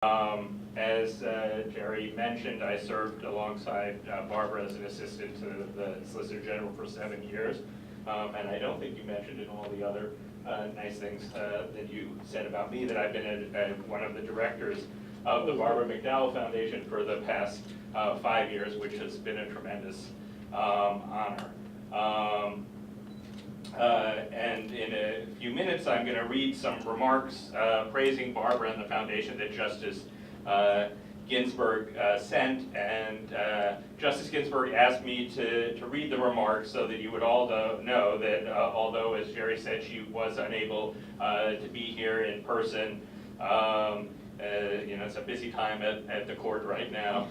As Jerry mentioned, I served alongside Barbara as an assistant to the Solicitor General for 7 years. And I don't think you mentioned in all the other nice things that you said about me that I've been one of the directors of the Barbara McDowell Foundation for the past 5 years, which has been a tremendous honor. And in a few minutes, I'm going to read some remarks praising Barbara and the foundation that Justice Ginsburg sent. And Justice Ginsburg asked me to read the remarks so that you would all know that although, as Jerry said, she was unable to be here in person, it's a busy time at the court right now,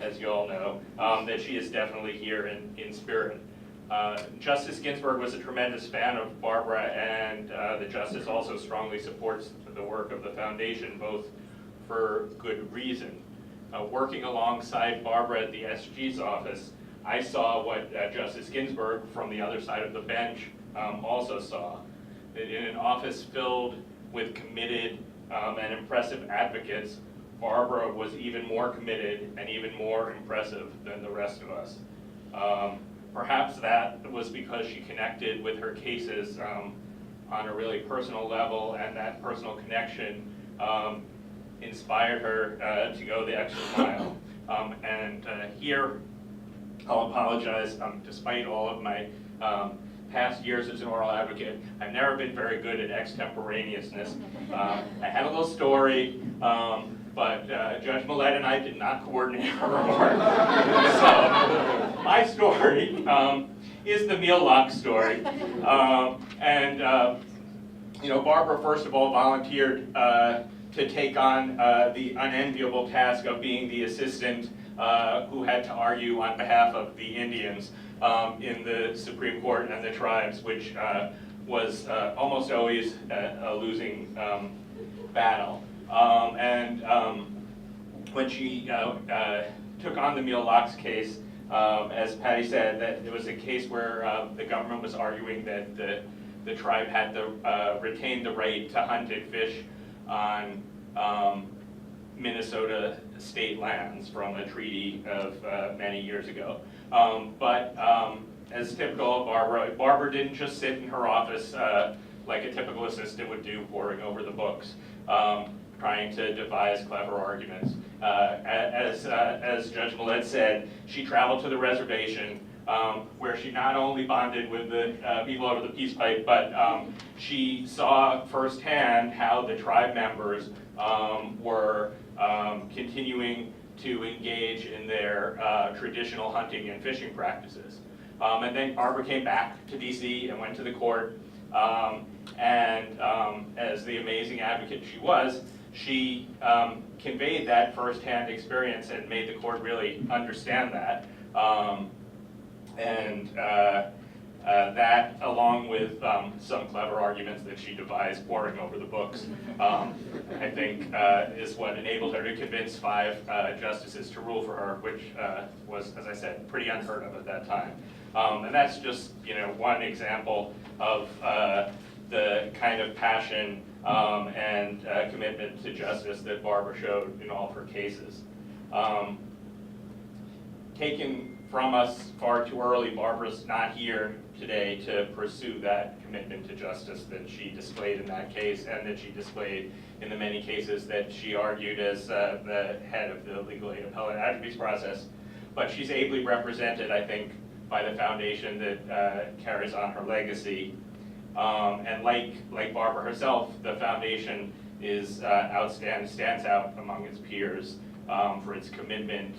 as you all know, that she is definitely here in spirit. Justice Ginsburg was a tremendous fan of Barbara, and the Justice also strongly supports the work of the foundation, both for good reason. Working alongside Barbara at the SG's office, I saw what Justice Ginsburg from the other side of the bench also saw. That in an office filled with committed and impressive advocates, Barbara was even more committed and even more impressive than the rest of us. Perhaps that was because she connected with her cases on a really personal level, and that personal connection inspired her to go the extra mile. Here, I'll apologize, despite all of my past years as an oral advocate, I've never been very good at extemporaneousness. I had a little story, but Judge Millett and I did not coordinate our remarks. So my story is the meal lock story. Barbara, first of all, volunteered to take on the unenviable task of being the assistant who had to argue on behalf of the Indians in the Supreme Court and the tribes, which was almost always a losing battle. When she took on the meal locks case, as Patty said, that it was a case where the government was arguing that the tribe had to retain the right to hunt and fish on Minnesota state lands from a treaty of many years ago. As typical of Barbara didn't just sit in her office like a typical assistant would do, poring over the books, trying to devise clever arguments. As Judge Millett said, she traveled to the reservation where she not only bonded with the people over the peace pipe, but she saw firsthand how the tribe members were continuing to engage in their traditional hunting and fishing practices. And then Barbara came back to DC and went to the court, as the amazing advocate she was, she conveyed that firsthand experience and made the court really understand that. That, along with some clever arguments that she devised poring over the books, I think is what enabled her to convince 5 justices to rule for her, which was, as I said, pretty unheard of at that time. And that's just one example of the kind of passion and commitment to justice that Barbara showed in all of her cases. Taken from us far too early, Barbara's not here today to pursue that commitment to justice that she displayed in that case and that she displayed in the many cases that she argued as the head of the legal aid appellate advocacy process. But she's ably represented, I think, by the foundation that carries on her legacy. And like Barbara herself, the foundation is stands out among its peers for its commitment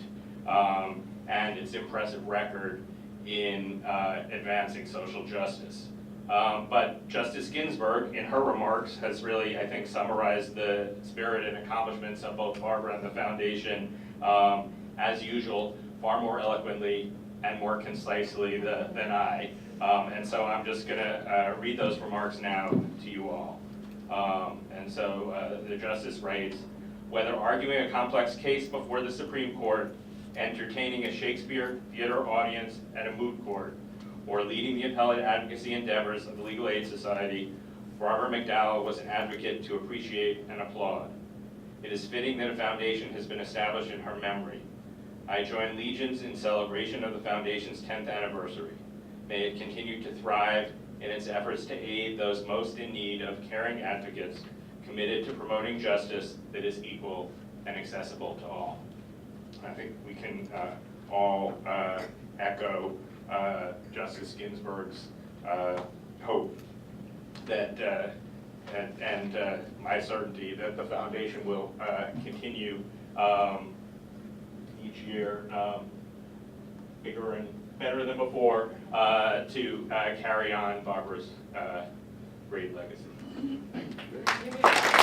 and its impressive record in advancing social justice. But Justice Ginsburg, in her remarks, has really, I think, summarized the spirit and accomplishments of both Barbara and the foundation, as usual, far more eloquently and more concisely than I. And so I'm just going to read those remarks now to you all. The Justice writes, whether arguing a complex case before the Supreme Court, entertaining a Shakespeare theater audience at a moot court, or leading the appellate advocacy endeavors of the Legal Aid Society, Barbara McDowell was an advocate to appreciate and applaud. It is fitting that a foundation has been established in her memory. I join legions in celebration of the foundation's 10th anniversary. May it continue to thrive in its efforts to aid those most in need of caring advocates committed to promoting justice that is equal and accessible to all. I think we can all echo Justice Ginsburg's hope that and my certainty that the foundation will continue each year bigger and better than before to carry on Barbara's great legacy. Thank you.